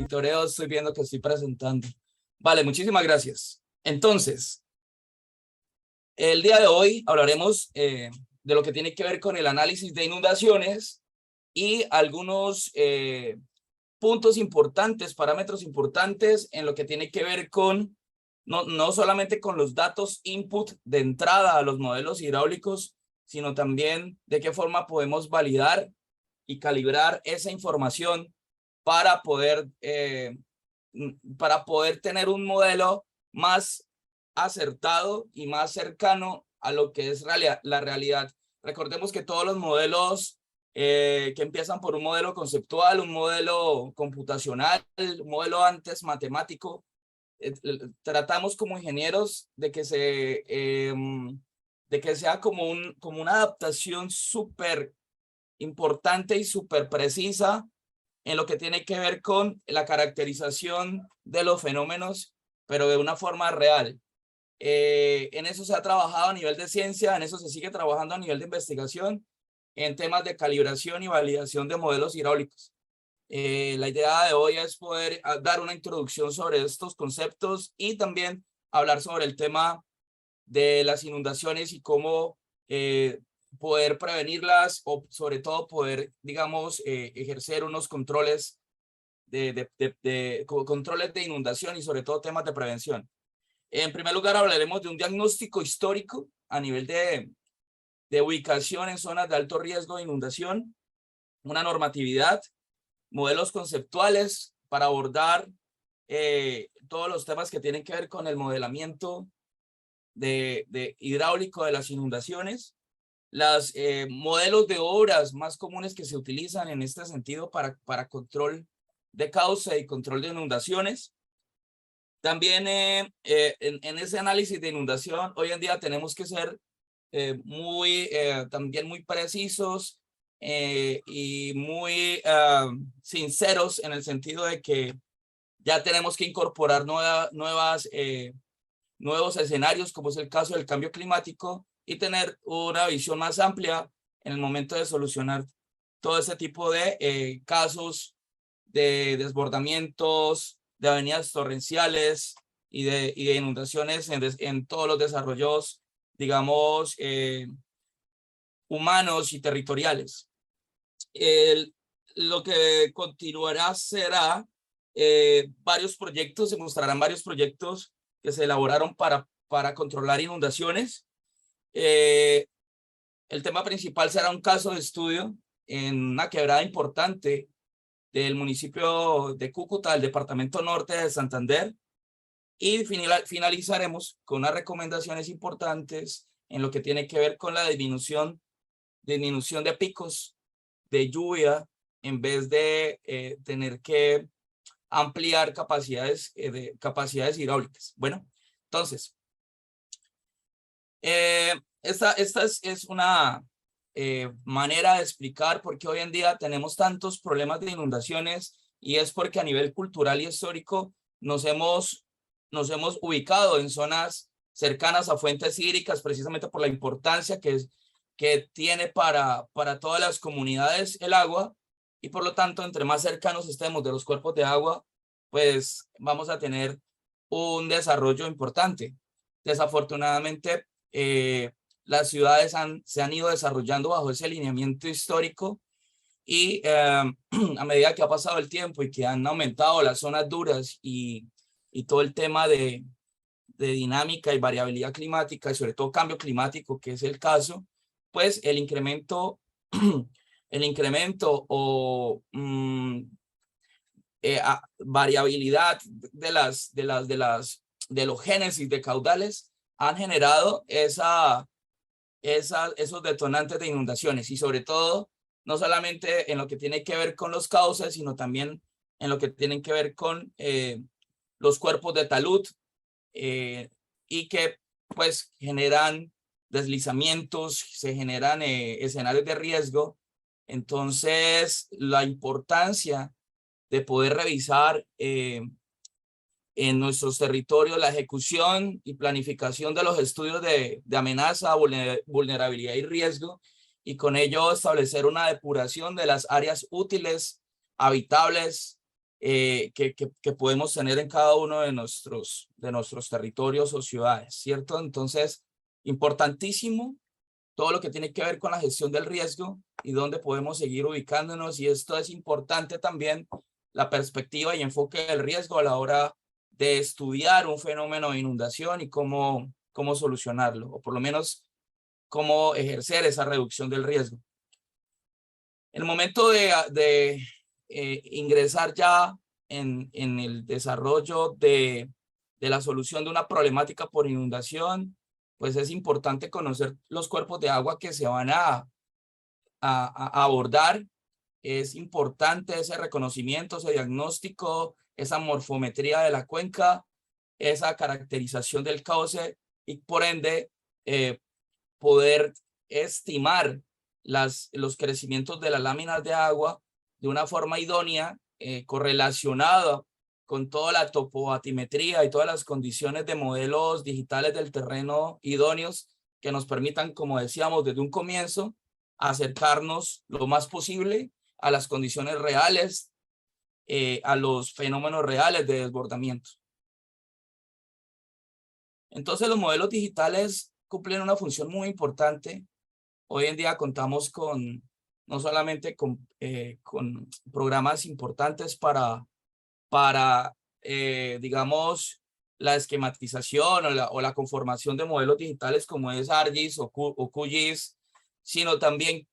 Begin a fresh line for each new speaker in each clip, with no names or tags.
monitoreo estoy viendo que estoy presentando. Vale, muchísimas gracias. Entonces, el día de hoy hablaremos de lo que tiene que ver con el análisis de inundaciones y algunos puntos importantes, parámetros importantes en lo que tiene que ver con, no solamente con los datos input de entrada a los modelos hidráulicos, sino también de qué forma podemos validar y calibrar esa información para poder tener un modelo más acertado y más cercano a lo que es la realidad. Recordemos que todos los modelos que empiezan por un modelo conceptual, un modelo computacional, un modelo antes matemático, tratamos como ingenieros de que sea como una adaptación súper importante y súper precisa en lo que tiene que ver con la caracterización de los fenómenos, pero de una forma real. En eso se ha trabajado a nivel de ciencia, en eso se sigue trabajando a nivel de investigación, en temas de calibración y validación de modelos hidráulicos. La idea de hoy es poder dar una introducción sobre estos conceptos y también hablar sobre el tema de las inundaciones y cómo poder prevenirlas o sobre todo poder, digamos, ejercer unos controles controles de inundación y sobre todo temas de prevención. En primer lugar, hablaremos de un diagnóstico histórico a nivel de ubicación en zonas de alto riesgo de inundación, una normatividad, modelos conceptuales para abordar todos los temas que tienen que ver con el modelamiento de hidráulico de las inundaciones, los modelos de obras más comunes que se utilizan en este sentido para control de causa y control de inundaciones. También en ese análisis de inundación, hoy en día tenemos que ser también muy precisos y muy sinceros en el sentido de que ya tenemos que incorporar nuevos escenarios, como es el caso del cambio climático, y tener una visión más amplia en el momento de solucionar todo ese tipo de casos de desbordamientos, de avenidas torrenciales y de inundaciones en todos los desarrollos, digamos, humanos y territoriales. Lo que continuará será varios proyectos, se mostrarán varios proyectos que se elaboraron para controlar inundaciones. El tema principal será un caso de estudio en una quebrada importante del municipio de Cúcuta, del departamento norte de Santander, y finalizaremos con unas recomendaciones importantes en lo que tiene que ver con la disminución de picos de lluvia en vez de tener que ampliar capacidades hidráulicas. Bueno, entonces, esta es una manera de explicar por qué hoy en día tenemos tantos problemas de inundaciones, y es porque a nivel cultural y histórico nos hemos ubicado en zonas cercanas a fuentes hídricas precisamente por la importancia que tiene para todas las comunidades el agua, y por lo tanto, entre más cercanos estemos de los cuerpos de agua, pues vamos a tener un desarrollo importante. Desafortunadamente, las ciudades se han ido desarrollando bajo ese lineamiento histórico, y a medida que ha pasado el tiempo y que han aumentado las zonas duras y todo el tema de dinámica y variabilidad climática, y sobre todo cambio climático, que es el caso, pues el incremento o variabilidad de los génesis de caudales han generado esos detonantes de inundaciones, y sobre todo no solamente en lo que tiene que ver con los cauces, sino también en lo que tienen que ver con los cuerpos de talud, y que pues generan deslizamientos, se generan escenarios de riesgo. Entonces, la importancia de poder revisar en nuestros territorios la ejecución y planificación de los estudios de amenaza, vulnerabilidad y riesgo, y con ello establecer una depuración de las áreas útiles, habitables que podemos tener en cada uno de nuestros territorios o ciudades, ¿cierto? Entonces, importantísimo todo lo que tiene que ver con la gestión del riesgo y dónde podemos seguir ubicándonos. Y esto es importante también, la perspectiva y enfoque del riesgo a la hora de estudiar un fenómeno de inundación y cómo solucionarlo, o por lo menos cómo ejercer esa reducción del riesgo. En el momento de ingresar ya en el desarrollo de la solución de una problemática por inundación, pues es importante conocer los cuerpos de agua que se van a abordar. Es importante ese reconocimiento, ese diagnóstico, esa morfometría de la cuenca, esa caracterización del cauce y por ende poder estimar los crecimientos de las láminas de agua de una forma idónea, correlacionada con toda la topobatimetría y todas las condiciones de modelos digitales del terreno idóneos que nos permitan, como decíamos desde un comienzo, acercarnos lo más posible a las condiciones reales, a los fenómenos reales de desbordamiento. Entonces los modelos digitales cumplen una función muy importante. Hoy en día contamos no solamente con programas importantes para digamos, la esquematización o la conformación de modelos digitales como es ArcGIS o QGIS, sino también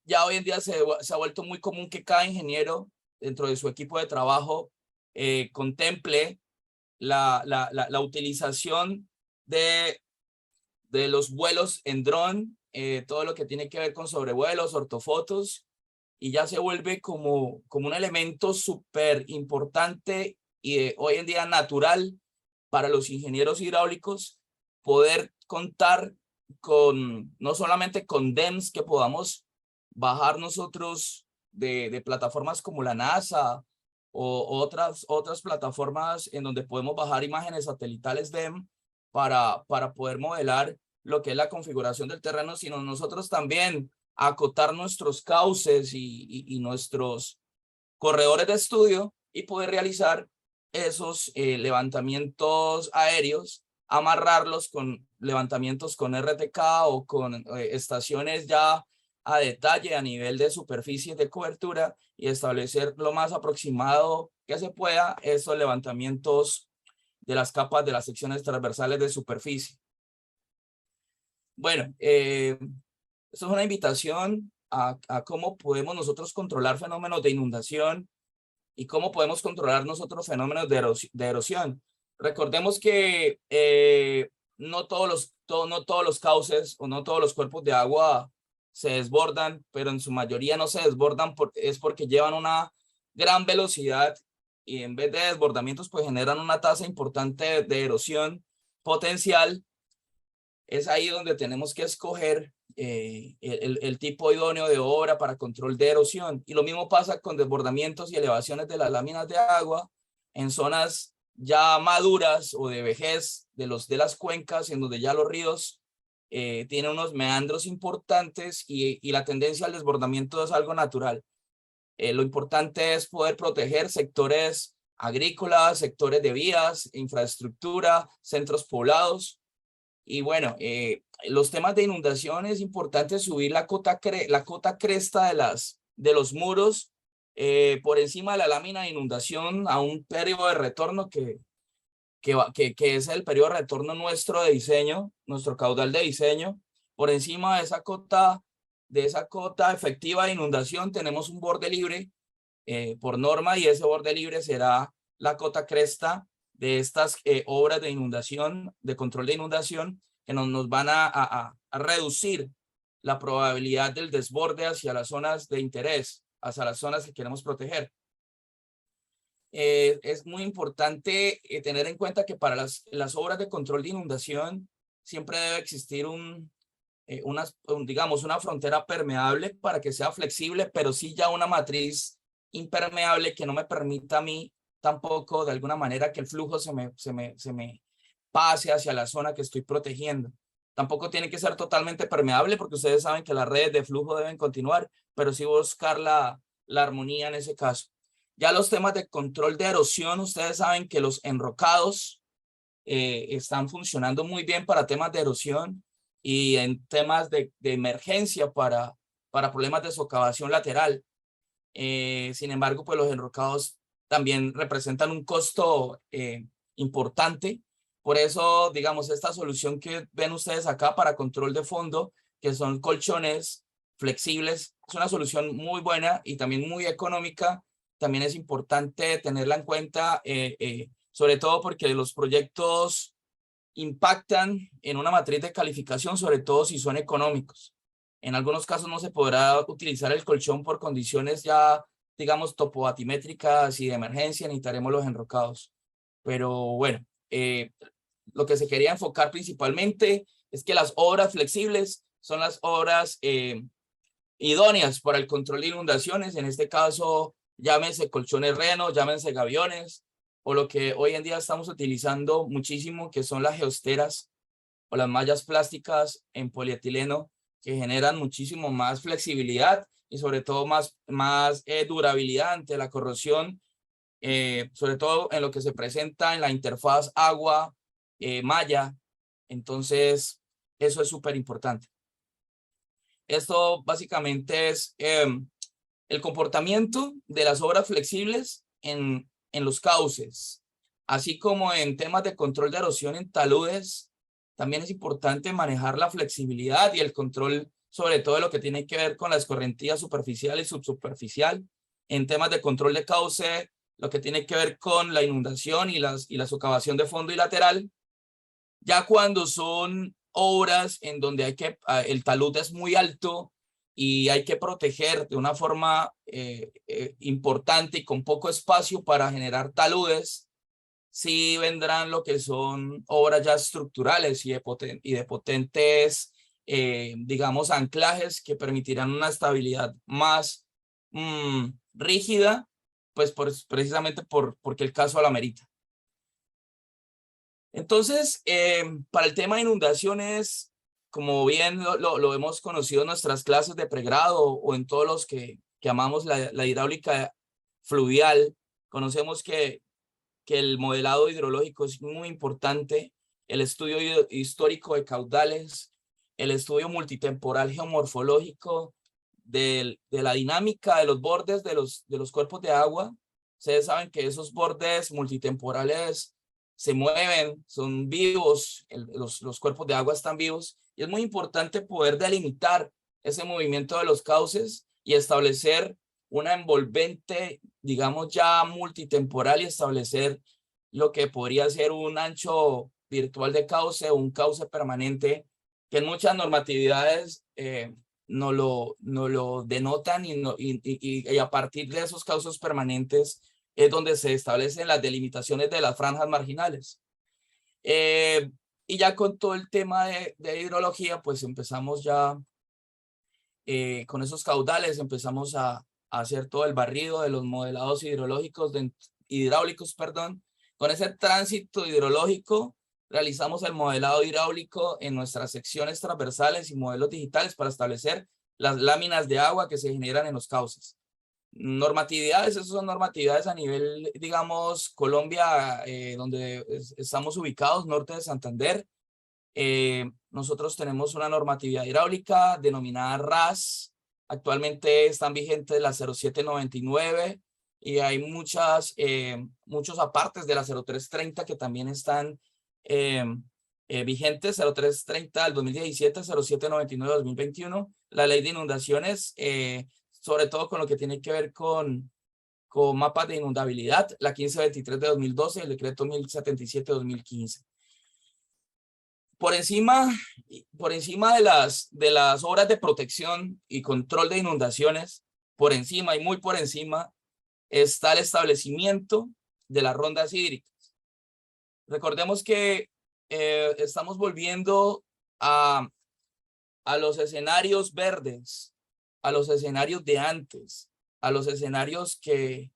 ya hoy en día se ha vuelto muy común que cada ingeniero dentro de su equipo de trabajo contemple la utilización de los vuelos en dron, todo lo que tiene que ver con sobrevuelos, ortofotos, y ya se vuelve como un elemento súper importante y hoy en día natural para los ingenieros hidráulicos poder contar no solamente con DEMS que podamos bajar nosotros de plataformas como la NASA o otras plataformas en donde podemos bajar imágenes satelitales DEM para poder modelar lo que es la configuración del terreno, sino nosotros también acotar nuestros cauces y nuestros corredores de estudio y poder realizar esos levantamientos aéreos, amarrarlos con levantamientos con RTK o con estaciones ya a detalle a nivel de superficie de cobertura y establecer lo más aproximado que se pueda esos levantamientos de las capas de las secciones transversales de superficie. Bueno, esto es una invitación a cómo podemos nosotros controlar fenómenos de inundación y cómo podemos controlar nosotros fenómenos de erosión. Recordemos que no todos los cauces o no todos los cuerpos de agua se desbordan, pero en su mayoría no se desbordan es porque llevan una gran velocidad y en vez de desbordamientos pues generan una tasa importante de erosión potencial. Es ahí donde tenemos que escoger el tipo idóneo de obra para control de erosión. Y lo mismo pasa con desbordamientos y elevaciones de las láminas de agua en zonas ya maduras o de vejez de las cuencas, en donde ya los ríos tienen unos meandros importantes y la tendencia al desbordamiento es algo natural. Lo importante es poder proteger sectores agrícolas, sectores de vías, infraestructura, centros poblados. Y bueno, los temas de inundación es importante subir la cota cresta de los muros por encima de la lámina de inundación a un periodo de retorno que es el periodo de retorno nuestro de diseño, nuestro caudal de diseño. Por encima de esa cota efectiva de inundación tenemos un borde libre por norma y ese borde libre será la cota cresta de estas obras de inundación, de control de inundación, que nos van a reducir la probabilidad del desborde hacia las zonas de interés, hacia las zonas que queremos proteger. Es muy importante tener en cuenta que para las obras de control de inundación siempre debe existir digamos, una frontera permeable para que sea flexible, pero sí ya una matriz impermeable que no me permita a mí tampoco de alguna manera que el flujo se me pase hacia la zona que estoy protegiendo. Tampoco tiene que ser totalmente permeable porque ustedes saben que las redes de flujo deben continuar, pero sí buscar la armonía en ese caso. Ya los temas de control de erosión, ustedes saben que los enrocados están funcionando muy bien para temas de erosión y en temas de emergencia para problemas de socavación lateral. Sin embargo, pues los enrocados también representan un costo importante. Por eso, digamos, esta solución que ven ustedes acá para control de fondo, que son colchones flexibles, es una solución muy buena y también muy económica. También es importante tenerla en cuenta, sobre todo porque los proyectos impactan en una matriz de calificación, sobre todo si son económicos. En algunos casos no se podrá utilizar el colchón por condiciones ya, digamos, topobatimétricas y de emergencia, necesitaremos los enrocados. Pero bueno, lo que se quería enfocar principalmente es que las obras flexibles son las obras idóneas para el control de inundaciones. En este caso, llámense colchones Reno, llámense gaviones, o lo que hoy en día estamos utilizando muchísimo, que son las geosteras o las mallas plásticas en polietileno, que generan muchísimo más flexibilidad y sobre todo más durabilidad ante la corrosión, sobre todo en lo que se presenta en la interfaz agua-malla. Entonces, eso es súper importante. Esto básicamente es el comportamiento de las obras flexibles en los cauces, así como en temas de control de erosión en taludes. También es importante manejar la flexibilidad y el control, sobre todo de lo que tiene que ver con la escorrentía superficial y subsuperficial. En temas de control de cauce, lo que tiene que ver con la inundación y la socavación de fondo y lateral. Ya cuando son obras en donde el talud es muy alto y hay que proteger de una forma importante y con poco espacio para generar taludes, sí vendrán lo que son obras ya estructurales y de potentes, digamos, anclajes que permitirán una estabilidad más rígida, pues precisamente porque el caso lo amerita. Entonces, para el tema de inundaciones, como bien lo hemos conocido en nuestras clases de pregrado o en todos los que amamos la hidráulica fluvial, conocemos que el modelado hidrológico es muy importante, el estudio histórico de caudales, el estudio multitemporal geomorfológico de la dinámica de los bordes de los cuerpos de agua. Ustedes saben que esos bordes multitemporales se mueven, son vivos, los cuerpos de agua están vivos, y es muy importante poder delimitar ese movimiento de los cauces y establecer una envolvente, digamos, ya multitemporal, y establecer lo que podría ser un ancho virtual de cauce o un cauce permanente, que en muchas normatividades no lo denotan, y a partir de esos cauces permanentes es donde se establecen las delimitaciones de las franjas marginales. Y ya con todo el tema de hidrología, pues empezamos ya con esos caudales, empezamos a hacer todo el barrido de los modelados hidráulicos, perdón. Con ese tránsito hidrológico realizamos el modelado hidráulico en nuestras secciones transversales y modelos digitales para establecer las láminas de agua que se generan en los cauces. Normatividades, esas son normatividades a nivel, digamos, Colombia, donde estamos ubicados, norte de Santander. Nosotros tenemos una normatividad hidráulica denominada RAS. Actualmente están vigentes la 0799 y hay muchos apartes de la 0330 que también están vigentes, 0330 del 2017, 0799 del 2021. La ley de inundaciones, sobre todo con lo que tiene que ver con mapas de inundabilidad, la 1523 de 2012, el decreto 1077 de 2015. Por encima de las obras de protección y control de inundaciones, por encima y muy por encima, está el establecimiento de las rondas hídricas. Recordemos que estamos volviendo a los escenarios verdes, a los escenarios de antes, a los escenarios que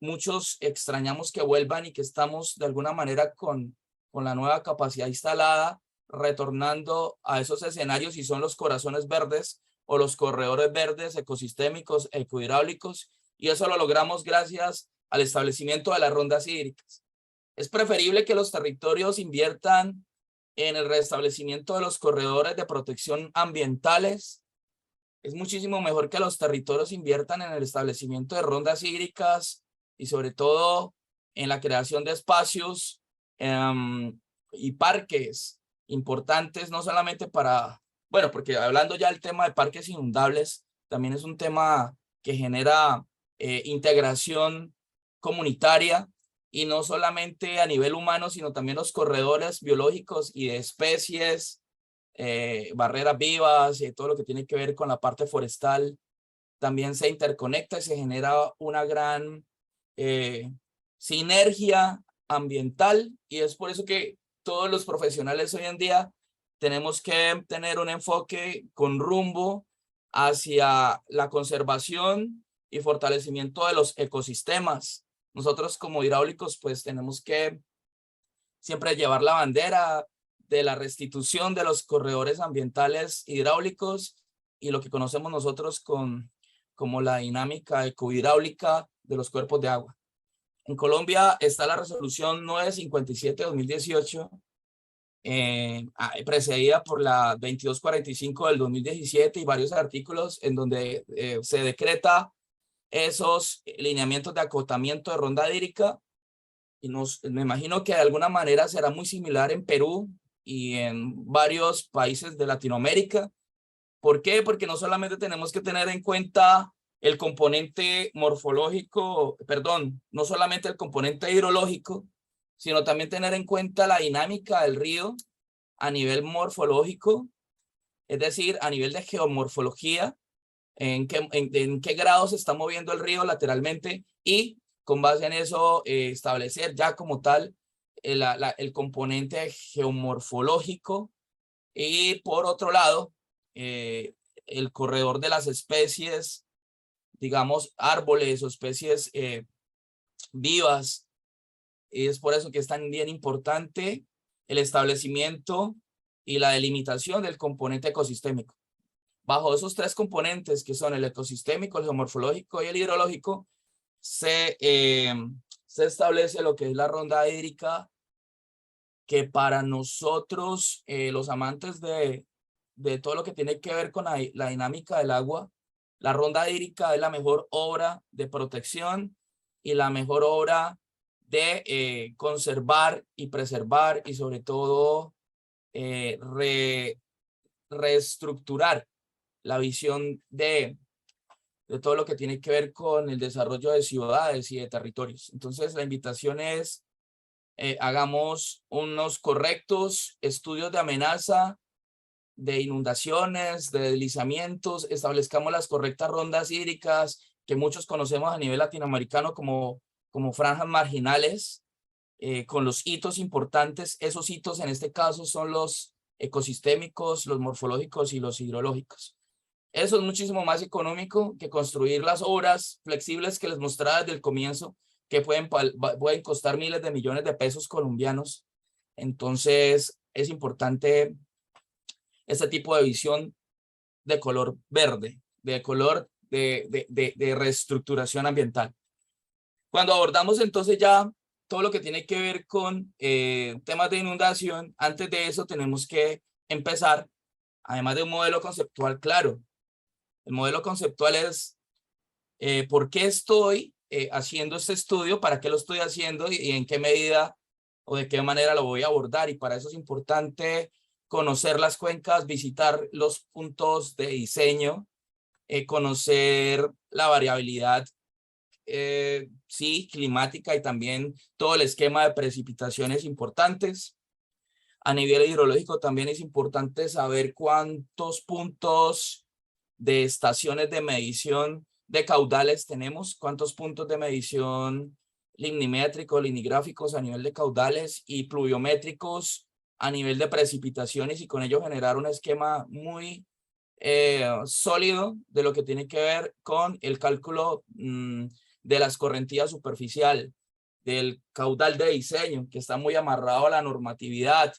muchos extrañamos que vuelvan, y que estamos de alguna manera con la nueva capacidad instalada, retornando a esos escenarios, y son los corazones verdes o los corredores verdes ecosistémicos, ecohidráulicos, y eso lo logramos gracias al establecimiento de las rondas hídricas. Es preferible que los territorios inviertan en el restablecimiento de los corredores de protección ambientales. Es muchísimo mejor que los territorios inviertan en el establecimiento de rondas hídricas y sobre todo en la creación de espacios y parques importantes, no solamente para, bueno, porque hablando ya del tema de parques inundables, también es un tema que genera integración comunitaria y no solamente a nivel humano, sino también los corredores biológicos y de especies, barreras vivas y todo lo que tiene que ver con la parte forestal, también se interconecta y se genera una gran sinergia ambiental, y es por eso que todos los profesionales hoy en día tenemos que tener un enfoque con rumbo hacia la conservación y fortalecimiento de los ecosistemas. Nosotros como hidráulicos pues tenemos que siempre llevar la bandera de la restitución de los corredores ambientales hidráulicos y lo que conocemos nosotros como la dinámica ecohidráulica de los cuerpos de agua. En Colombia está la resolución 957 de 2018, precedida por la 2245 del 2017 y varios artículos en donde se decreta esos lineamientos de acotamiento de ronda hídrica, y me imagino que de alguna manera será muy similar en Perú y en varios países de Latinoamérica. ¿Por qué? Porque no solamente tenemos que tener en cuenta el componente morfológico, perdón, no solamente el componente hidrológico, sino también tener en cuenta la dinámica del río a nivel morfológico, es decir, a nivel de geomorfología, en qué grado se está moviendo el río lateralmente, y con base en eso establecer ya como tal el componente geomorfológico. Y por otro lado, el corredor de las especies, digamos árboles o especies vivas. Y es por eso que es tan bien importante el establecimiento y la delimitación del componente ecosistémico. Bajo esos tres componentes, que son el ecosistémico, el geomorfológico y el hidrológico, se establece lo que es la ronda hídrica, que para nosotros, los amantes de todo lo que tiene que ver con la dinámica del agua, la ronda hídrica es la mejor obra de protección y la mejor obra de conservar y preservar y sobre todo reestructurar la visión de todo lo que tiene que ver con el desarrollo de ciudades y de territorios. Entonces, la invitación es hagamos unos correctos estudios de amenaza, de inundaciones, de deslizamientos, establezcamos las correctas rondas hídricas que muchos conocemos a nivel latinoamericano como franjas marginales, con los hitos importantes. Esos hitos en este caso son los ecosistémicos, los morfológicos y los hidrológicos. Eso es muchísimo más económico que construir las obras flexibles que les mostraba desde el comienzo, que pueden costar miles de millones de pesos colombianos. Entonces es importante este tipo de visión de color verde, de color de reestructuración ambiental. Cuando abordamos entonces ya todo lo que tiene que ver con temas de inundación, antes de eso tenemos que empezar, además de un modelo conceptual claro. El modelo conceptual es por qué estoy haciendo este estudio, para qué lo estoy haciendo y en qué medida o de qué manera lo voy a abordar. Y para eso es importante conocer las cuencas, visitar los puntos de diseño, conocer la variabilidad sí, climática y también todo el esquema de precipitaciones importantes. A nivel hidrológico también es importante saber cuántos puntos de estaciones de medición de caudales tenemos, cuántos puntos de medición limnimétricos, linigráficos a nivel de caudales y pluviométricos a nivel de precipitaciones, y con ello generar un esquema muy sólido de lo que tiene que ver con el cálculo de la escorrentía superficial, del caudal de diseño, que está muy amarrado a la normatividad,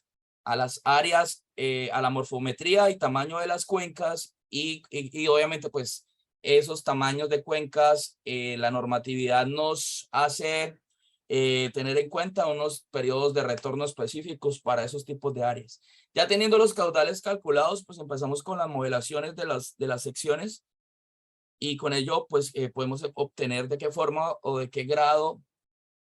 a las áreas, a la morfometría y tamaño de las cuencas y obviamente pues esos tamaños de cuencas, la normatividad nos hace tener en cuenta unos periodos de retorno específicos para esos tipos de áreas. Ya teniendo los caudales calculados, pues empezamos con las modelaciones de las secciones y con ello pues podemos obtener de qué forma o de qué grado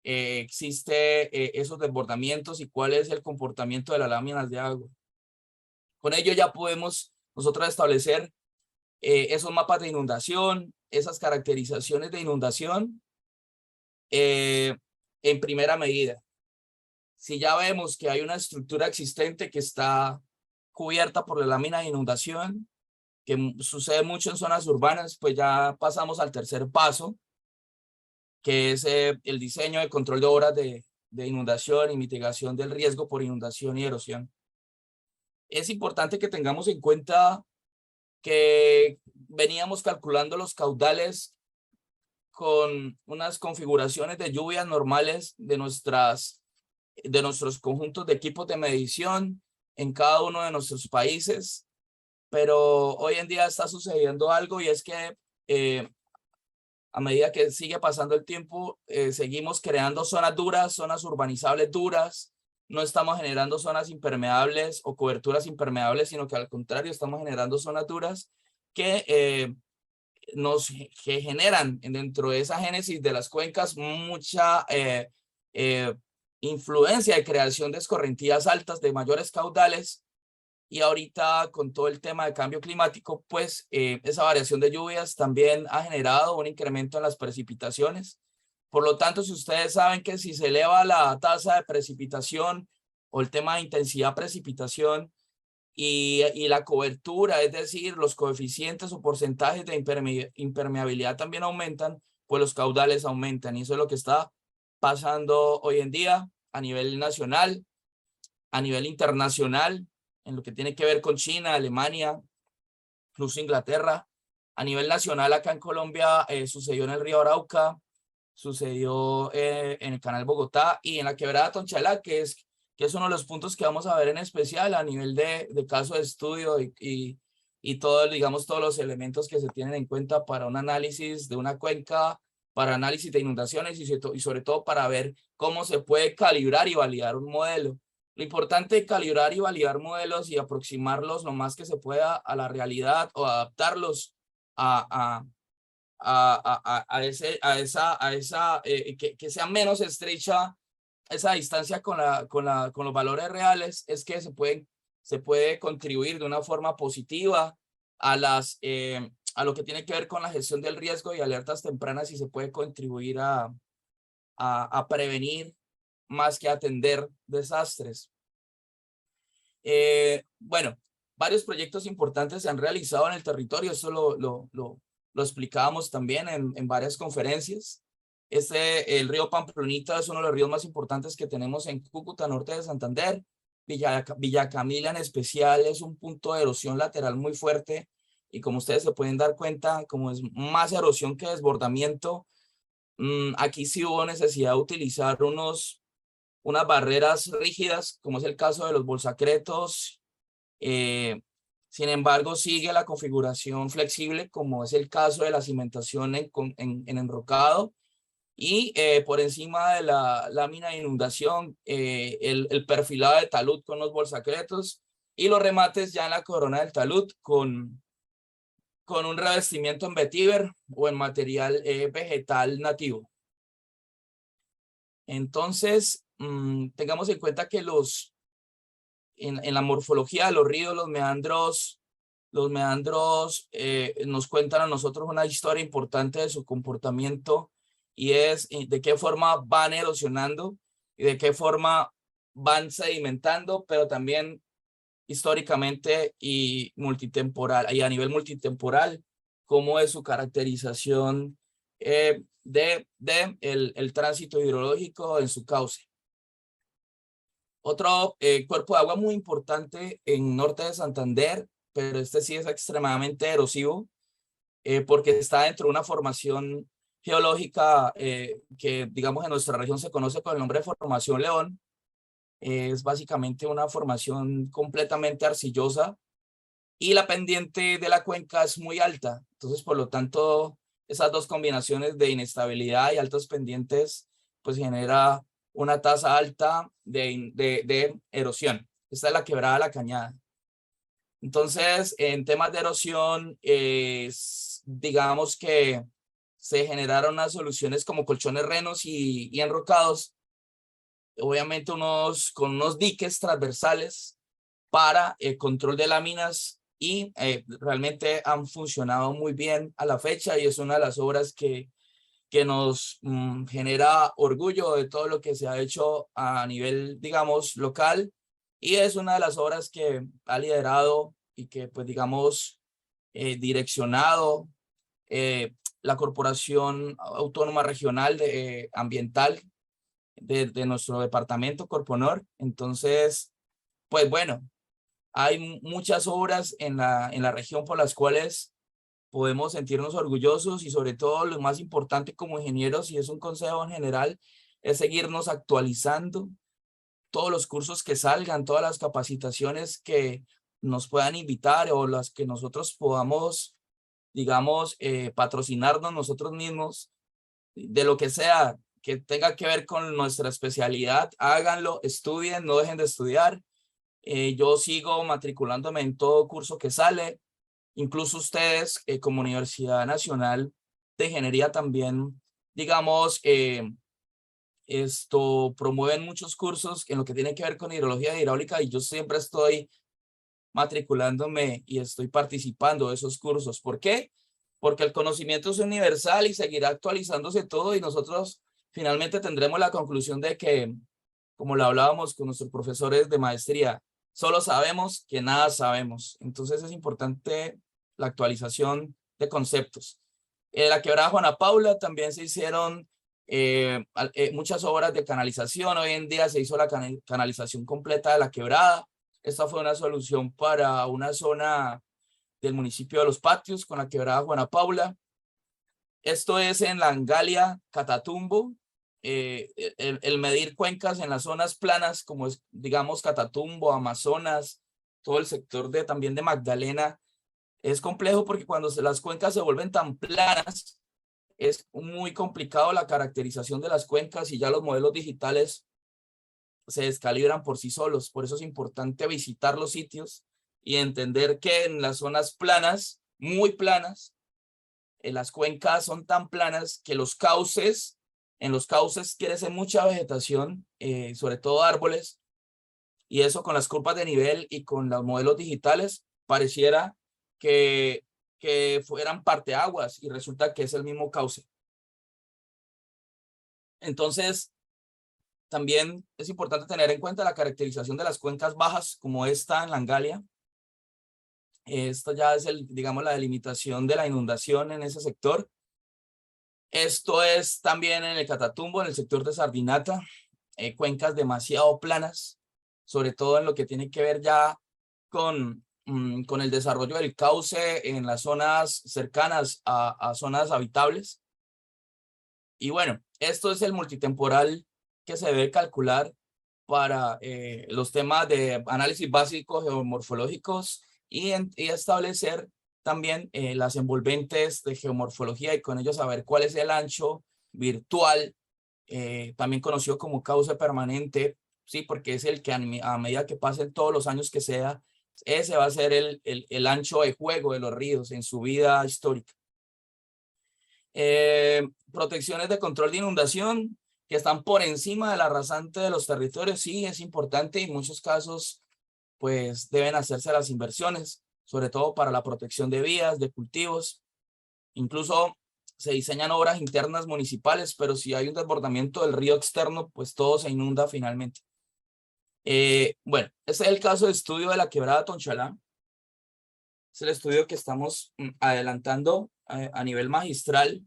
existe esos desbordamientos y cuál es el comportamiento de las láminas de agua. Con ello ya podemos nosotros establecer esos mapas de inundación, esas caracterizaciones de inundación en primera medida. Si ya vemos que hay una estructura existente que está cubierta por la lámina de inundación, que sucede mucho en zonas urbanas, pues ya pasamos al tercer paso, que es el diseño de control de obras de inundación y mitigación del riesgo por inundación y erosión. Es importante que tengamos en cuenta que veníamos calculando los caudales con unas configuraciones de lluvias normales de nuestros conjuntos de equipos de medición en cada uno de nuestros países, pero hoy en día está sucediendo algo y es que a medida que sigue pasando el tiempo, seguimos creando zonas duras, zonas urbanizables duras, no estamos generando zonas impermeables o coberturas impermeables, sino que al contrario estamos generando zonas duras que que generan dentro de esa génesis de las cuencas mucha influencia de creación de escorrentías altas de mayores caudales. Y ahorita con todo el tema de cambio climático, pues esa variación de lluvias también ha generado un incremento en las precipitaciones. Por lo tanto, si ustedes saben que si se eleva la tasa de precipitación o el tema de intensidad precipitación y la cobertura, es decir, los coeficientes o porcentajes de impermeabilidad también aumentan, pues los caudales aumentan. Y eso es lo que está pasando hoy en día a nivel nacional, a nivel internacional, en lo que tiene que ver con China, Alemania, incluso Inglaterra. A nivel nacional, acá en Colombia, sucedió en el río Arauca, sucedió en el canal Bogotá y en la quebrada Tonchalá, que es uno de los puntos que vamos a ver en especial a nivel de caso de estudio y todo, digamos, todos los elementos que se tienen en cuenta para un análisis de una cuenca, para análisis de inundaciones y sobre todo para ver cómo se puede calibrar y validar un modelo. Lo importante es calibrar y validar modelos y aproximarlos lo más que se pueda a la realidad o adaptarlos a esa que sea menos estrecha esa distancia con los valores reales, es que se puede contribuir de una forma positiva a lo que tiene que ver con la gestión del riesgo y alertas tempranas y se puede contribuir a prevenir más que atender desastres. Bueno, varios proyectos importantes se han realizado en el territorio, eso lo explicábamos también en varias conferencias. El río Pamplonita es uno de los ríos más importantes que tenemos en Cúcuta, norte de Santander. Villa Camila en especial es un punto de erosión lateral muy fuerte y como ustedes se pueden dar cuenta, como es más erosión que desbordamiento, aquí sí hubo necesidad de utilizar unas barreras rígidas, como es el caso de los bolsacretos. Sin embargo, sigue la configuración flexible, como es el caso de la cimentación en enrocado. Y por encima de la lámina de inundación, el perfilado de talud con los bolsacretos y los remates ya en la corona del talud con un revestimiento en vetiver o en material vegetal nativo. Entonces, tengamos en cuenta que en la morfología de los ríos, los meandros nos cuentan a nosotros una historia importante de su comportamiento y es de qué forma van erosionando y de qué forma van sedimentando, pero también históricamente y multitemporal, y a nivel multitemporal, cómo es su caracterización el tránsito hidrológico en su cauce. Otro cuerpo de agua muy importante en norte de Santander, pero este sí es extremadamente erosivo porque está dentro de una formación geológica que, digamos, en nuestra región se conoce con el nombre de Formación León. Es básicamente una formación completamente arcillosa y la pendiente de la cuenca es muy alta. Entonces, por lo tanto, esas dos combinaciones de inestabilidad y altas pendientes, pues genera una tasa alta de erosión. Esta es la quebrada de la Cañada. Entonces, en temas de erosión, digamos que se generaron unas soluciones como colchones renos y enrocados, obviamente con unos diques transversales para el control de láminas y realmente han funcionado muy bien a la fecha y es una de las obras que nos genera orgullo de todo lo que se ha hecho a nivel, digamos, local, y es una de las obras que ha liderado y que, pues, digamos, direccionado la Corporación Autónoma Regional Ambiental de nuestro departamento, Corponor. Entonces, pues bueno, hay muchas obras en la región por las cuales podemos sentirnos orgullosos y sobre todo lo más importante como ingenieros, y es un consejo en general, es seguirnos actualizando todos los cursos que salgan, todas las capacitaciones que nos puedan invitar o las que nosotros podamos, digamos, patrocinarnos nosotros mismos, de lo que sea que tenga que ver con nuestra especialidad, háganlo, estudien, no dejen de estudiar. Yo sigo matriculándome en todo curso que sale. Incluso ustedes como Universidad Nacional de Ingeniería también, digamos, promueven muchos cursos en lo que tiene que ver con hidrología e hidráulica y yo siempre estoy matriculándome y estoy participando de esos cursos. ¿Por qué? Porque el conocimiento es universal y seguirá actualizándose todo y nosotros finalmente tendremos la conclusión de que, como lo hablábamos con nuestros profesores de maestría, solo sabemos que nada sabemos. Entonces es importante la actualización de conceptos. En la quebrada Juana Paula también se hicieron muchas obras de canalización. Hoy en día se hizo la canalización completa de la quebrada. Esta fue una solución para una zona del municipio de Los Patios con la quebrada Juana Paula. Esto es en la Angalia, Catatumbo. El medir cuencas en las zonas planas, como es, digamos, Catatumbo, Amazonas, todo el sector también de Magdalena, es complejo porque cuando las cuencas se vuelven tan planas, es muy complicado la caracterización de las cuencas y ya los modelos digitales se descalibran por sí solos. Por eso es importante visitar los sitios y entender que en las zonas planas, muy planas, las cuencas son tan planas que en los cauces crece mucha vegetación, sobre todo árboles, y eso con las curvas de nivel y con los modelos digitales pareciera que, que fueran parteaguas y resulta que es el mismo cauce. Entonces, también es importante tener en cuenta la caracterización de las cuencas bajas, como esta en Langalia. Esto ya es, digamos, la delimitación de la inundación en ese sector. Esto es también en el Catatumbo, en el sector de Sardinata, cuencas demasiado planas, sobre todo en lo que tiene que ver ya con el desarrollo del cauce en las zonas cercanas a zonas habitables. Y bueno, esto es el multitemporal que se debe calcular para los temas de análisis básicos geomorfológicos y establecer también las envolventes de geomorfología y con ello saber cuál es el ancho virtual, también conocido como cauce permanente, sí, porque es el que a medida que pasen todos los años que sea, ese va a ser el ancho de juego de los ríos en su vida histórica. Protecciones de control de inundación que están por encima de la rasante de los territorios, sí, es importante y en muchos casos pues deben hacerse las inversiones, sobre todo para la protección de vías, de cultivos. Incluso se diseñan obras internas municipales, pero si hay un desbordamiento del río externo, pues todo se inunda finalmente. Bueno, este es el caso de estudio de la quebrada Tonchalá. Es el estudio que estamos adelantando a nivel magistral.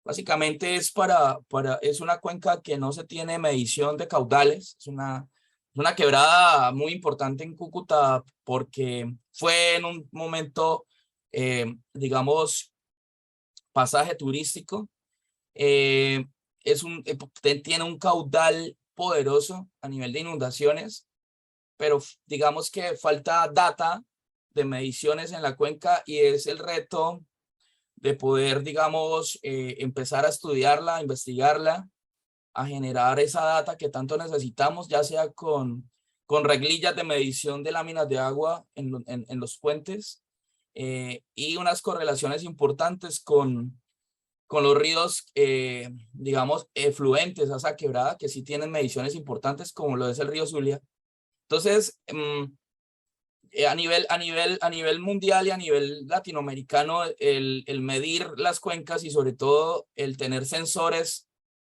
Básicamente es una cuenca que no se tiene medición de caudales. Es una quebrada muy importante en Cúcuta porque fue en un momento, digamos, pasaje turístico. Eh, tiene un caudal poderoso a nivel de inundaciones, pero digamos que falta data de mediciones en la cuenca y es el reto de poder, digamos, empezar a estudiarla, a investigarla, a generar esa data que tanto necesitamos, ya sea con reglillas de medición de láminas de agua en los puentes y unas correlaciones importantes con los ríos, digamos, efluentes a esa quebrada, que sí tienen mediciones importantes, como lo es el río Zulia. Entonces, a nivel mundial y a nivel latinoamericano, el medir las cuencas y sobre todo el tener sensores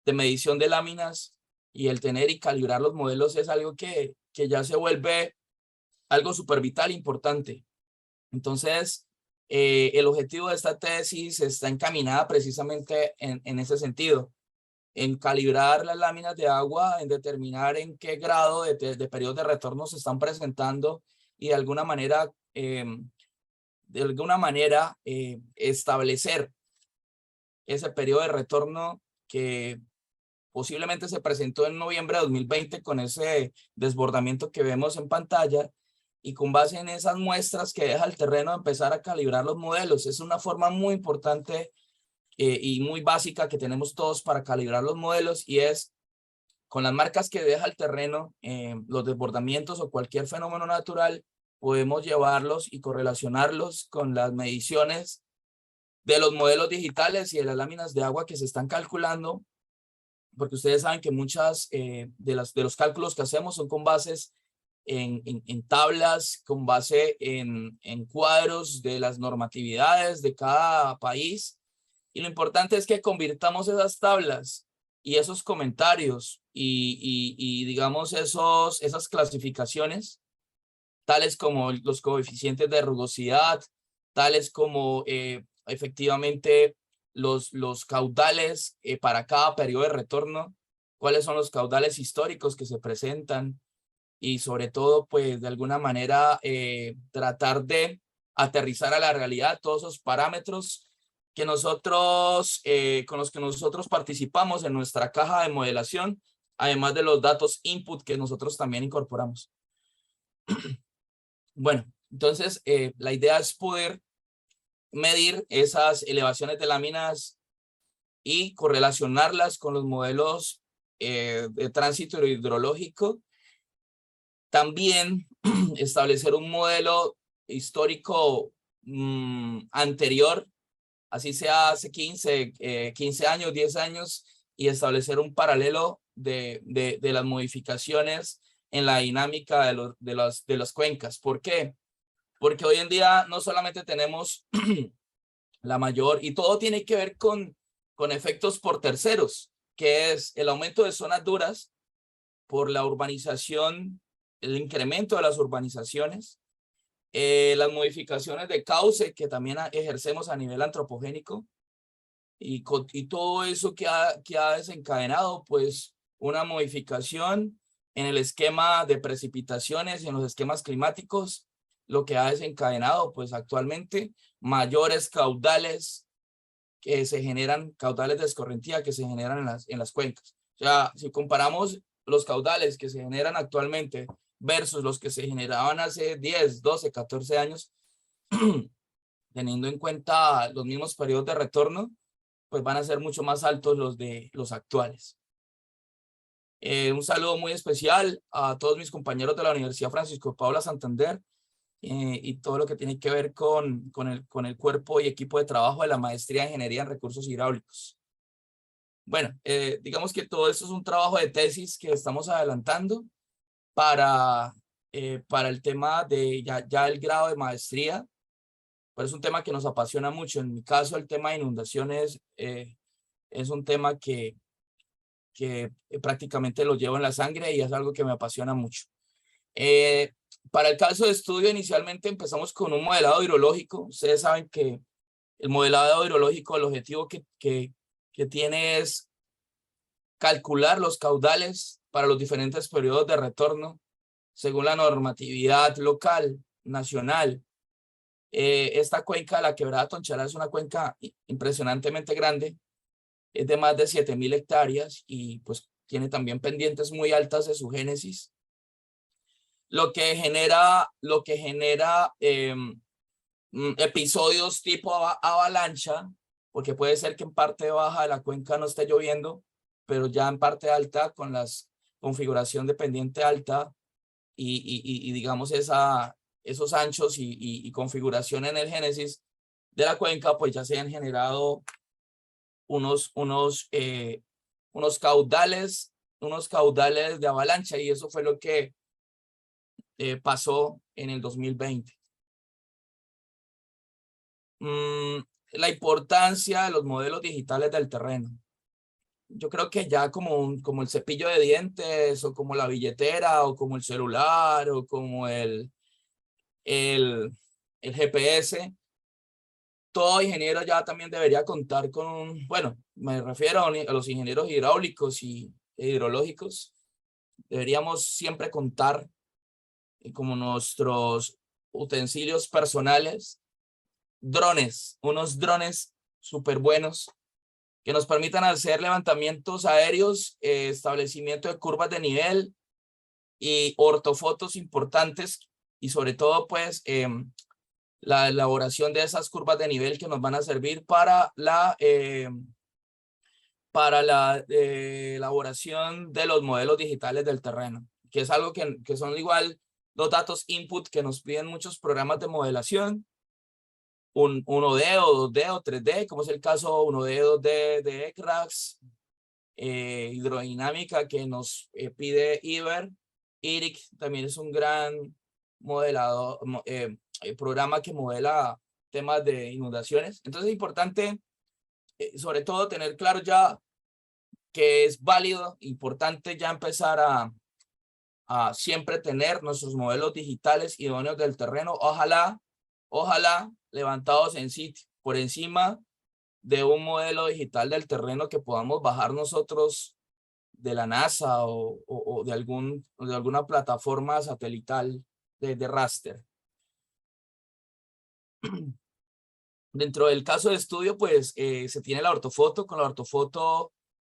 de medición de láminas y el tener y calibrar los modelos es algo que ya se vuelve algo súper vital, importante. Entonces, el objetivo de esta tesis está encaminada precisamente en ese sentido, en calibrar las láminas de agua, en determinar en qué grado de periodos de retorno se están presentando y de alguna manera establecer ese periodo de retorno que posiblemente se presentó en noviembre de 2020 con ese desbordamiento que vemos en pantalla y con base en esas muestras que deja el terreno empezar a calibrar los modelos. Es una forma muy importante y muy básica que tenemos todos para calibrar los modelos y es con las marcas que deja el terreno, los desbordamientos o cualquier fenómeno natural, podemos llevarlos y correlacionarlos con las mediciones de los modelos digitales y de las láminas de agua que se están calculando, porque ustedes saben que muchas de los cálculos que hacemos son con bases en tablas, con base en cuadros de las normatividades de cada país. Y lo importante es que convirtamos esas tablas y esos comentarios y digamos esas clasificaciones, tales como los coeficientes de rugosidad, tales como efectivamente los caudales para cada periodo de retorno, cuáles son los caudales históricos que se presentan y sobre todo, pues de alguna manera tratar de aterrizar a la realidad todos esos parámetros que nosotros, con los que nosotros participamos en nuestra caja de modelación, además de los datos input que nosotros también incorporamos. Bueno, entonces la idea es poder medir esas elevaciones de láminas y correlacionarlas con los modelos de tránsito hidrológico. También establecer un modelo histórico anterior, así sea hace 15 años, 10 años, y establecer un paralelo de las modificaciones en la dinámica de las cuencas. ¿Por qué? Porque hoy en día no solamente tenemos la mayor, y todo tiene que ver con efectos por terceros, que es el aumento de zonas duras por la urbanización, el incremento de las urbanizaciones, las modificaciones de cauce que también ejercemos a nivel antropogénico y todo eso que ha desencadenado pues una modificación en el esquema de precipitaciones y en los esquemas climáticos, lo que ha desencadenado pues actualmente mayores caudales que se generan, caudales de escorrentía que se generan en las cuencas. O sea, si comparamos los caudales que se generan actualmente versus los que se generaban hace 10, 12, 14 años, teniendo en cuenta los mismos periodos de retorno, pues van a ser mucho más altos los de los actuales. Un saludo muy especial a todos mis compañeros de la Universidad Francisco de Paula Santander y todo lo que tiene que ver con el cuerpo y equipo de trabajo de la Maestría de Ingeniería en Recursos Hidráulicos. Bueno, digamos que todo esto es un trabajo de tesis que estamos adelantando para el tema de ya el grado de maestría, pero es un tema que nos apasiona mucho. En mi caso, el tema de inundaciones es un tema que prácticamente lo llevo en la sangre y es algo que me apasiona mucho. Para el caso de estudio, inicialmente empezamos con un modelado hidrológico. Ustedes saben que el modelado hidrológico, el objetivo que tiene es calcular los caudales para los diferentes periodos de retorno según la normatividad local, nacional. Esta cuenca, la Quebrada Tonchará, es una cuenca impresionantemente grande, es de más de 7.000 hectáreas y pues tiene también pendientes muy altas de su génesis. lo que genera episodios tipo avalancha, porque puede ser que en parte baja de la cuenca no esté lloviendo, pero ya en parte alta con la configuración de pendiente alta y digamos esos anchos y configuración en el génesis de la cuenca, pues ya se han generado unos caudales de avalancha, y eso fue lo que pasó en el 2020. La importancia de los modelos digitales del terreno. Yo creo que ya como el cepillo de dientes, o como la billetera, o como el celular, o como el GPS, todo ingeniero ya también debería contar con bueno, me refiero a los ingenieros hidráulicos e hidrológicos, deberíamos siempre contar como nuestros utensilios personales, unos drones súper buenos que nos permitan hacer levantamientos aéreos, establecimiento de curvas de nivel y ortofotos importantes, y sobre todo pues la elaboración de esas curvas de nivel que nos van a servir para la elaboración de los modelos digitales del terreno, que es algo que son igual los datos input que nos piden muchos programas de modelación, 1D o 2D o 3D, como es el caso 1D, 2D de ECRAX, hidrodinámica que nos pide IBER. IRIC también es un gran modelado, programa que modela temas de inundaciones. Entonces es importante, sobre todo, tener claro ya que es válido, importante ya empezar a siempre tener nuestros modelos digitales idóneos del terreno, ojalá levantados en sitio, por encima de un modelo digital del terreno que podamos bajar nosotros de la NASA o de alguna plataforma satelital de raster. Dentro del caso de estudio, pues se tiene la ortofoto. Con la ortofoto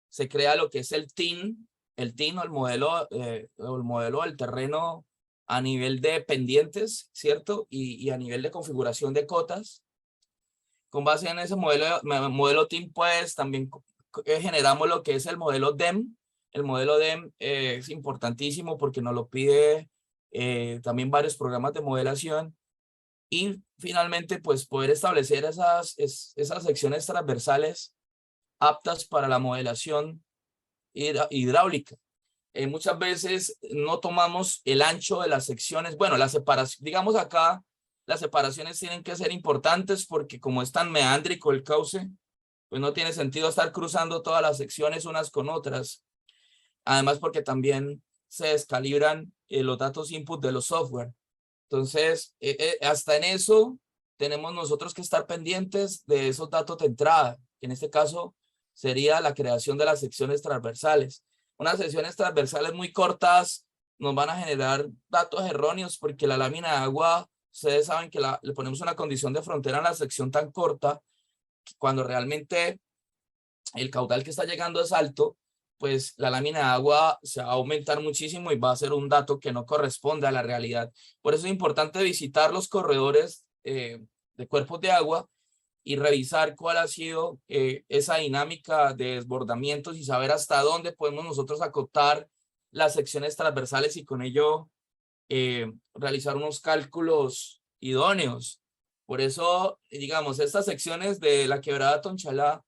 se crea lo que es el TIN o el modelo del terreno a nivel de pendientes, ¿cierto? Y a nivel de configuración de cotas. Con base en ese modelo TIN, pues también generamos lo que es el modelo DEM. El modelo DEM es importantísimo porque nos lo pide también varios programas de modelación. Y finalmente, pues poder establecer esas secciones transversales aptas para la modelación hidráulica. Muchas veces no tomamos el ancho de las secciones. Bueno, la separación, digamos acá, las separaciones tienen que ser importantes porque como es tan meándrico el cauce, pues no tiene sentido estar cruzando todas las secciones unas con otras. Además, porque también se descalibran los datos input de los software. Entonces, hasta en eso tenemos nosotros que estar pendientes de esos datos de entrada, que en este caso sería la creación de las secciones transversales. Unas secciones transversales muy cortas nos van a generar datos erróneos porque la lámina de agua, ustedes saben que le ponemos una condición de frontera en la sección tan corta, cuando realmente el caudal que está llegando es alto, pues la lámina de agua se va a aumentar muchísimo y va a ser un dato que no corresponde a la realidad. Por eso es importante visitar los corredores de cuerpos de agua y revisar cuál ha sido esa dinámica de desbordamientos y saber hasta dónde podemos nosotros acotar las secciones transversales y con ello realizar unos cálculos idóneos. Por eso, digamos, estas secciones de la quebrada Tonchalá,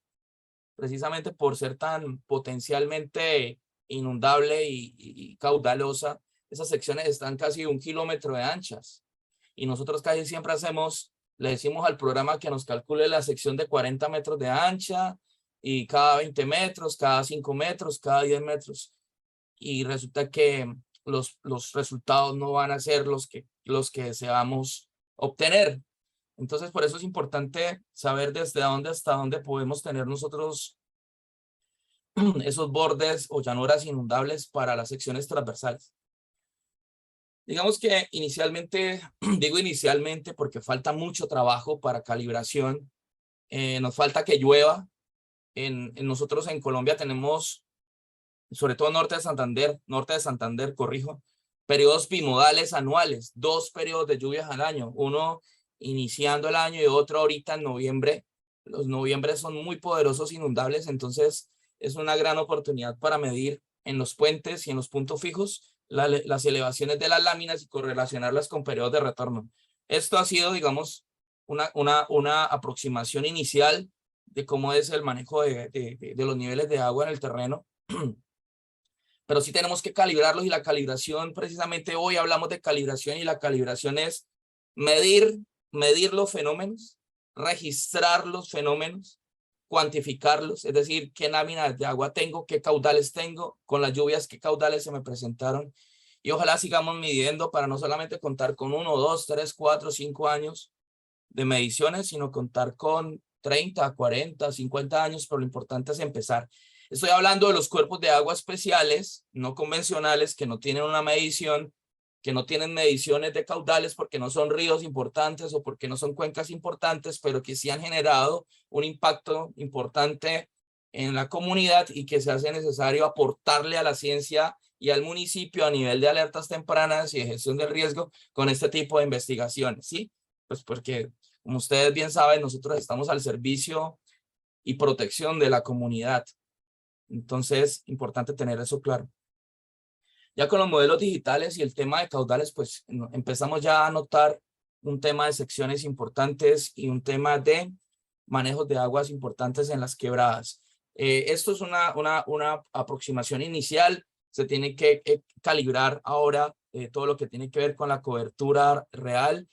precisamente por ser tan potencialmente inundable y caudalosa, esas secciones están casi 1 kilómetro de anchas. Y nosotros casi siempre le decimos al programa que nos calcule la sección de 40 metros de ancha, y cada 20 metros, cada 5 metros, cada 10 metros. Y resulta que los resultados no van a ser los que deseamos obtener. Entonces, por eso es importante saber desde dónde hasta dónde podemos tener nosotros esos bordes o llanuras inundables para las secciones transversales. Digamos que inicialmente, digo inicialmente porque falta mucho trabajo para calibración. Nos falta que llueva. Nosotros en Colombia tenemos, sobre todo norte de Santander, corrijo, periodos bimodales anuales, 2 periodos de lluvias al año, uno iniciando el año y otro ahorita en noviembre. Los noviembres son muy poderosos inundables, entonces es una gran oportunidad para medir en los puentes y en los puntos fijos las elevaciones de las láminas y correlacionarlas con periodos de retorno. Esto ha sido, digamos, una aproximación inicial de cómo es el manejo de los niveles de agua en el terreno. Pero sí tenemos que calibrarlos, y la calibración, precisamente hoy hablamos de calibración, y la calibración es medir los fenómenos, registrar los fenómenos, cuantificarlos, es decir, qué láminas de agua tengo, qué caudales tengo, con las lluvias, qué caudales se me presentaron, y ojalá sigamos midiendo para no solamente contar con 1, 2, 3, 4, 5 años de mediciones, sino contar con 30, 40, 50 años, pero lo importante es empezar. Estoy hablando de los cuerpos de agua especiales, no convencionales, que no tienen una medición, que no tienen mediciones de caudales porque no son ríos importantes o porque no son cuencas importantes, pero que sí han generado un impacto importante en la comunidad y que se hace necesario aportarle a la ciencia y al municipio a nivel de alertas tempranas y de gestión del riesgo con este tipo de investigaciones, ¿sí? Pues porque, como ustedes bien saben, nosotros estamos al servicio y protección de la comunidad. Entonces, importante tener eso claro. Ya con los modelos digitales y el tema de caudales, pues empezamos ya a notar un tema de secciones importantes y un tema de manejos de aguas importantes en las quebradas. Esto es una aproximación inicial. Se tiene que calibrar ahora todo lo que tiene que ver con la cobertura real,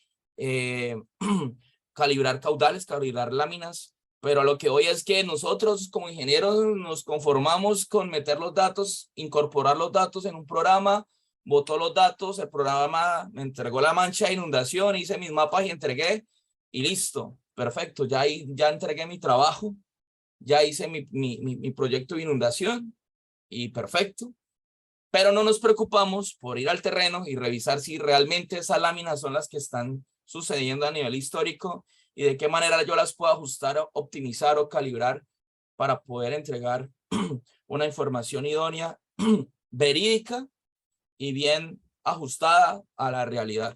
calibrar caudales, calibrar láminas. Pero lo que hoy es que nosotros como ingenieros nos conformamos con meter los datos, incorporar los datos en un programa, botó los datos, el programa me entregó la mancha de inundación, hice mis mapas y entregué, y listo, perfecto, ya entregué mi trabajo, ya hice mi proyecto de inundación y perfecto. Pero no nos preocupamos por ir al terreno y revisar si realmente esas láminas son las que están sucediendo a nivel histórico y de qué manera yo las puedo ajustar, optimizar o calibrar para poder entregar una información idónea, verídica y bien ajustada a la realidad.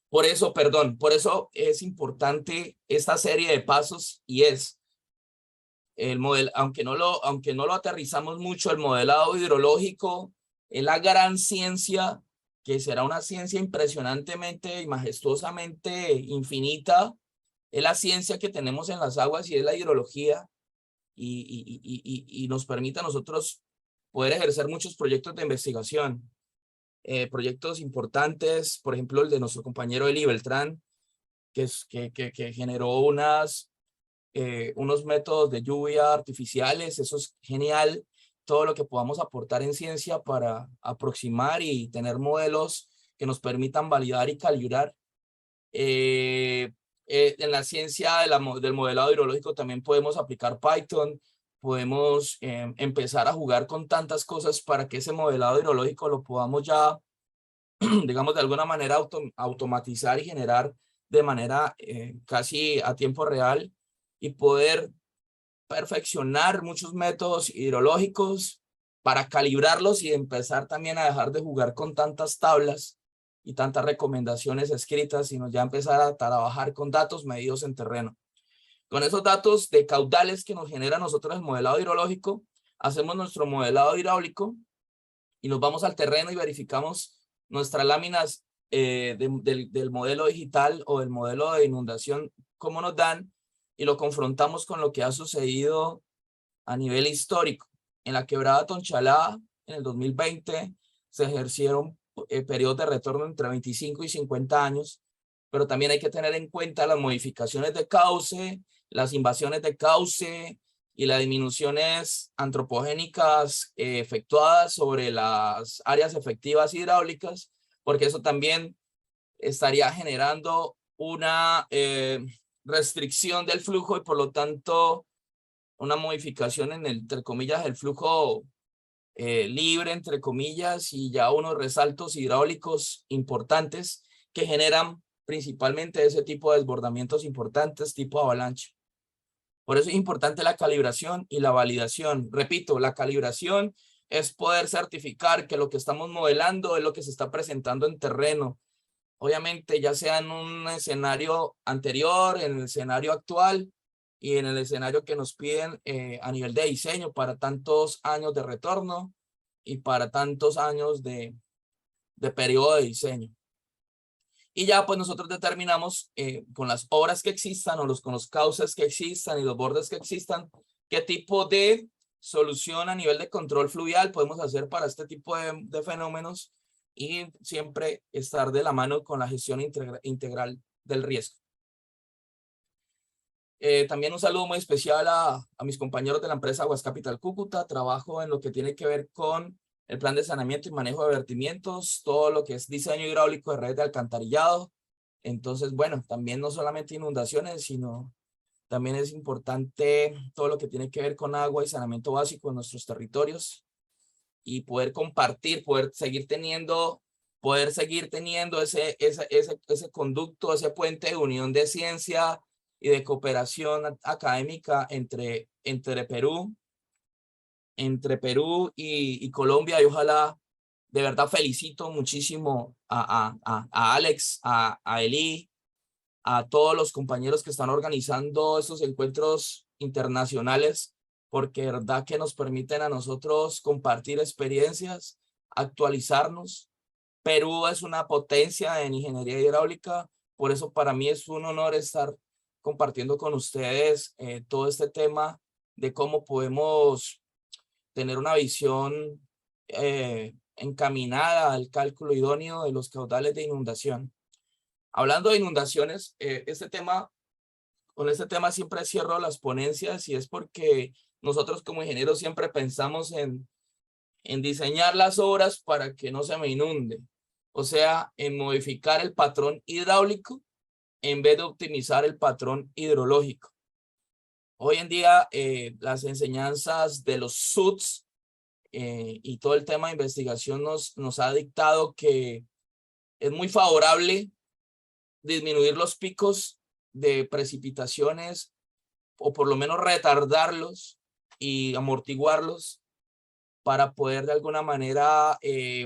Por eso es importante esta serie de pasos, y es el modelo, aunque no lo aterrizamos mucho, el modelado hidrológico es la gran ciencia, que será una ciencia impresionantemente y majestuosamente infinita. Es la ciencia que tenemos en las aguas y es la hidrología, y nos permite a nosotros poder ejercer muchos proyectos de investigación, proyectos importantes, por ejemplo el de nuestro compañero Eli Beltrán, que generó unos métodos de lluvia artificiales. Eso es genial, todo lo que podamos aportar en ciencia para aproximar y tener modelos que nos permitan validar y calibrar. En la ciencia del modelado hidrológico también podemos aplicar Python, podemos empezar a jugar con tantas cosas para que ese modelado hidrológico lo podamos ya, digamos, de alguna manera automatizar y generar de manera casi a tiempo real, y poder perfeccionar muchos métodos hidrológicos para calibrarlos y empezar también a dejar de jugar con tantas tablas y tantas recomendaciones escritas, sino ya empezar a trabajar con datos medidos en terreno. Con esos datos de caudales que nos genera a nosotros el modelado hidrológico, hacemos nuestro modelado hidráulico y nos vamos al terreno y verificamos nuestras láminas del modelo digital o del modelo de inundación, cómo nos dan, y lo confrontamos con lo que ha sucedido a nivel histórico. En la quebrada Tonchalá, en el 2020, se ejercieron periodos de retorno entre 25 y 50 años, pero también hay que tener en cuenta las modificaciones de cauce, las invasiones de cauce y las disminuciones antropogénicas efectuadas sobre las áreas efectivas hidráulicas, porque eso también estaría generando una restricción del flujo y por lo tanto una modificación en el, entre comillas, el flujo libre, entre comillas, y ya unos resaltos hidráulicos importantes que generan principalmente ese tipo de desbordamientos importantes tipo avalancha. Por eso es importante la calibración y la validación. Repito, la calibración es poder certificar que lo que estamos modelando es lo que se está presentando en terreno. Obviamente, ya sea en un escenario anterior, en el escenario actual y en el escenario que nos piden a nivel de diseño para tantos años de retorno y para tantos años de periodo de diseño. Y ya pues nosotros determinamos con las obras que existan con los cauces que existan y los bordes que existan, qué tipo de solución a nivel de control fluvial podemos hacer para este tipo de fenómenos y siempre estar de la mano con la gestión integral del riesgo. También un saludo muy especial a mis compañeros de la empresa Aguas Capital Cúcuta. Trabajo en lo que tiene que ver con el plan de saneamiento y manejo de vertimientos, todo lo que es diseño hidráulico de redes de alcantarillado. Entonces, bueno, también no solamente inundaciones, sino también es importante todo lo que tiene que ver con agua y saneamiento básico en nuestros territorios y poder compartir, poder seguir teniendo ese conducto, ese puente de unión de ciencia y de cooperación académica entre Perú y Colombia. Y ojalá, de verdad felicito muchísimo a Alex, a Eli, a todos los compañeros que están organizando estos encuentros internacionales, porque de verdad que nos permiten a nosotros compartir experiencias, actualizarnos. Perú es una potencia en ingeniería hidráulica, por eso para mí es un honor estar compartiendo con ustedes todo este tema de cómo podemos tener una visión encaminada al cálculo idóneo de los caudales de inundación. Hablando de inundaciones, con este tema siempre cierro las ponencias y es porque nosotros como ingenieros siempre pensamos en diseñar las obras para que no se me inunde. O sea, en modificar el patrón hidráulico en vez de optimizar el patrón hidrológico. Hoy en día, las enseñanzas de los SUTS y todo el tema de investigación nos ha dictado que es muy favorable disminuir los picos de precipitaciones o por lo menos retardarlos y amortiguarlos para poder de alguna manera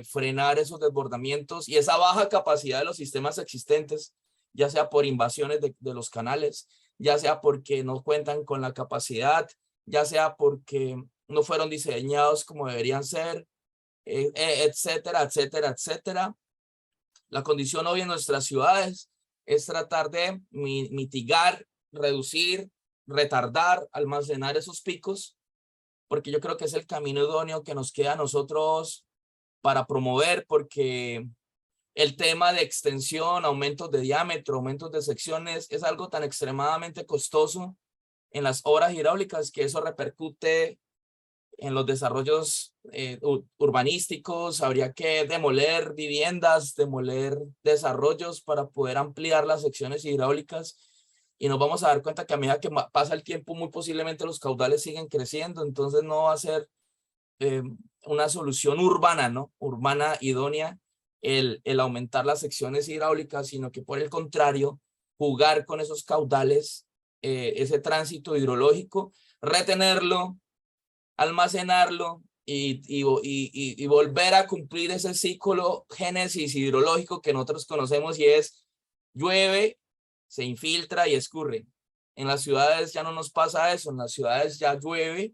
frenar esos desbordamientos y esa baja capacidad de los sistemas existentes, ya sea por invasiones de los canales, ya sea porque no cuentan con la capacidad, ya sea porque no fueron diseñados como deberían ser, etcétera, etcétera, etcétera. La condición hoy en nuestras ciudades es tratar de mitigar, reducir, retardar, almacenar esos picos, porque yo creo que es el camino idóneo que nos queda a nosotros para promover, porque el tema de extensión, aumentos de diámetro, aumentos de secciones, es algo tan extremadamente costoso en las obras hidráulicas que eso repercute en los desarrollos urbanísticos. Habría que demoler viviendas, demoler desarrollos para poder ampliar las secciones hidráulicas y nos vamos a dar cuenta que a medida que pasa el tiempo muy posiblemente los caudales siguen creciendo, entonces no va a ser una solución urbana, ¿no? Urbana idónea el aumentar las secciones hidráulicas, sino que por el contrario, jugar con esos caudales, ese tránsito hidrológico, retenerlo, almacenarlo y volver a cumplir ese ciclo génesis hidrológico que nosotros conocemos y es llueve, se infiltra y escurre. En las ciudades ya no nos pasa eso, en las ciudades ya llueve,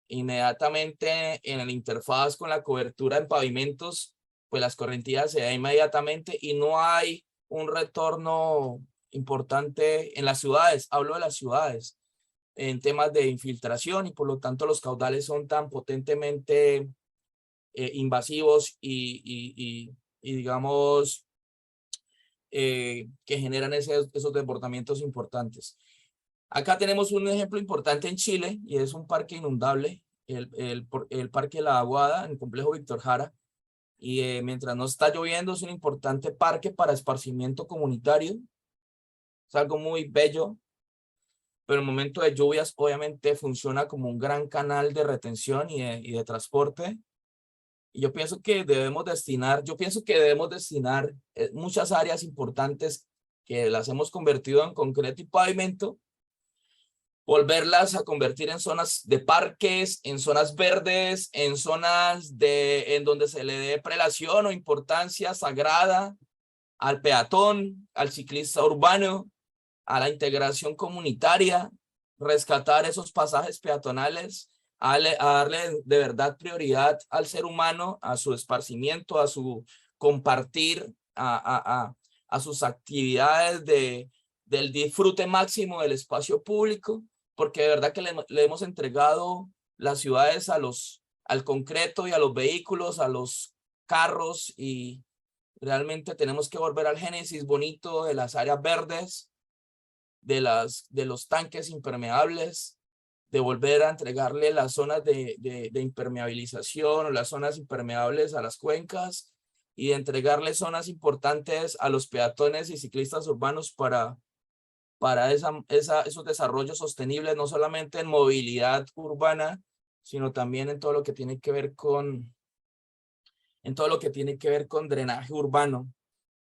inmediatamente en la interfaz con la cobertura en pavimentos, pues las correntías se da inmediatamente y no hay un retorno importante en las ciudades. Hablo de las ciudades en temas de infiltración y por lo tanto los caudales son tan potentemente invasivos y digamos que generan esos desbordamientos importantes. Acá tenemos un ejemplo importante en Chile y es un parque inundable, el Parque La Aguada en el complejo Víctor Jara. Y mientras no está lloviendo es un importante parque para esparcimiento comunitario. Es algo muy bello, pero en el momento de lluvias obviamente funciona como un gran canal de retención y de transporte. Y yo pienso que debemos destinar muchas áreas importantes que las hemos convertido en concreto y pavimento volverlas a convertir en zonas de parques, en zonas verdes, en zonas en donde se le dé prelación o importancia sagrada al peatón, al ciclista urbano, a la integración comunitaria, rescatar esos pasajes peatonales, a darle de verdad prioridad al ser humano, a su esparcimiento, a su compartir, a sus actividades del disfrute máximo del espacio público, porque de verdad que le hemos entregado las ciudades al concreto y a los vehículos, a los carros, y realmente tenemos que volver al génesis bonito de las áreas verdes, de los tanques impermeables, de volver a entregarle las zonas de impermeabilización o las zonas impermeables a las cuencas, y de entregarle zonas importantes a los peatones y ciclistas urbanos para esos desarrollos sostenibles, no solamente en movilidad urbana, sino también en todo lo que tiene que ver con drenaje urbano.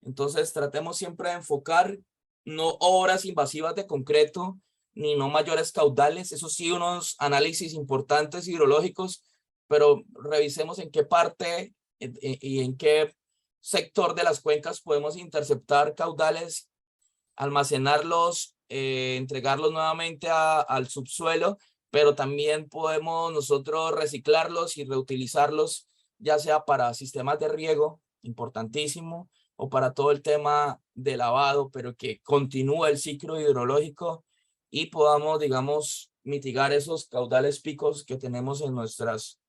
Entonces, tratemos siempre de enfocar no obras invasivas de concreto, ni no mayores caudales, eso sí, unos análisis importantes hidrológicos, pero revisemos en qué parte y en qué sector de las cuencas podemos interceptar caudales, almacenarlos, entregarlos nuevamente al subsuelo, pero también podemos nosotros reciclarlos y reutilizarlos, ya sea para sistemas de riego, importantísimo, o para todo el tema de lavado, pero que continúe el ciclo hidrológico y podamos, digamos, mitigar esos caudales picos que tenemos en nuestras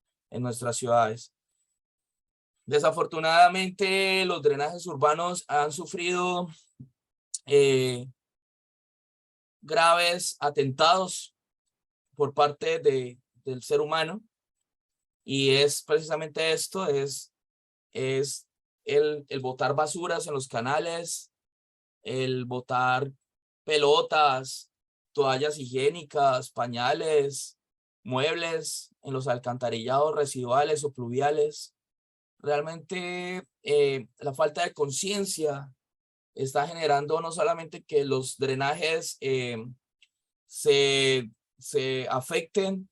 ciudades. Desafortunadamente, los drenajes urbanos han sufrido graves atentados por parte del ser humano, y es precisamente esto, es el botar basuras en los canales, el botar pelotas, toallas higiénicas, pañales, muebles en los alcantarillados residuales o pluviales. Realmente la falta de conciencia está generando no solamente que los drenajes se afecten,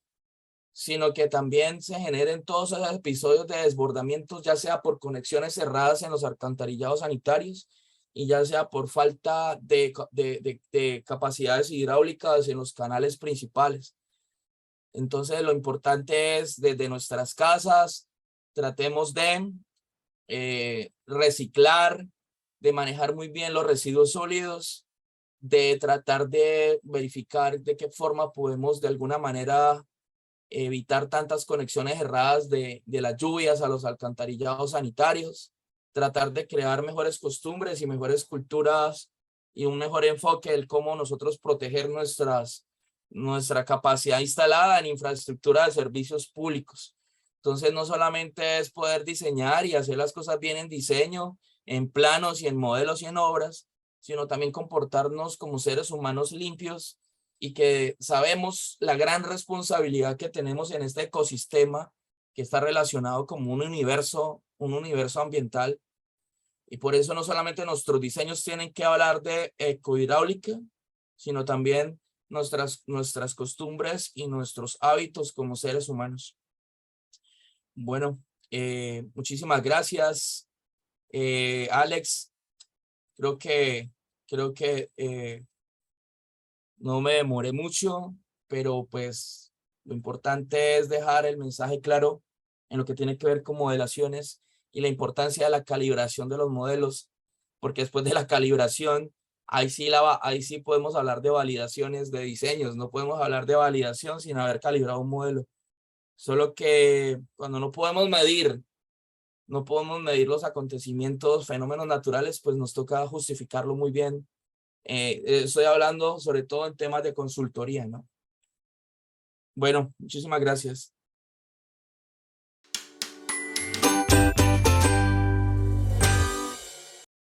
sino que también se generen todos esos episodios de desbordamientos, ya sea por conexiones cerradas en los alcantarillados sanitarios y ya sea por falta de capacidades hidráulicas en los canales principales. Entonces, lo importante es, desde nuestras casas, tratemos de reciclar, de manejar muy bien los residuos sólidos, de tratar de verificar de qué forma podemos de alguna manera evitar tantas conexiones erradas de las lluvias a los alcantarillados sanitarios, tratar de crear mejores costumbres y mejores culturas y un mejor enfoque del cómo nosotros proteger nuestra capacidad instalada en infraestructura de servicios públicos. Entonces, no solamente es poder diseñar y hacer las cosas bien en diseño, en planos y en modelos y en obras, sino también comportarnos como seres humanos limpios, y que sabemos la gran responsabilidad que tenemos en este ecosistema que está relacionado como un universo ambiental. Y por eso no solamente nuestros diseños tienen que hablar de ecohidráulica, sino también nuestras costumbres y nuestros hábitos como seres humanos. Bueno, muchísimas gracias, Alex. Creo que no me demoré mucho, pero pues lo importante es dejar el mensaje claro en lo que tiene que ver con modelaciones y la importancia de la calibración de los modelos, porque después de la calibración, ahí sí podemos hablar de validaciones de diseños. No podemos hablar de validación sin haber calibrado un modelo. Solo que cuando no podemos medir los acontecimientos, fenómenos naturales, pues nos toca justificarlo muy bien. Estoy hablando sobre todo en temas de consultoría, ¿no? Bueno, muchísimas gracias.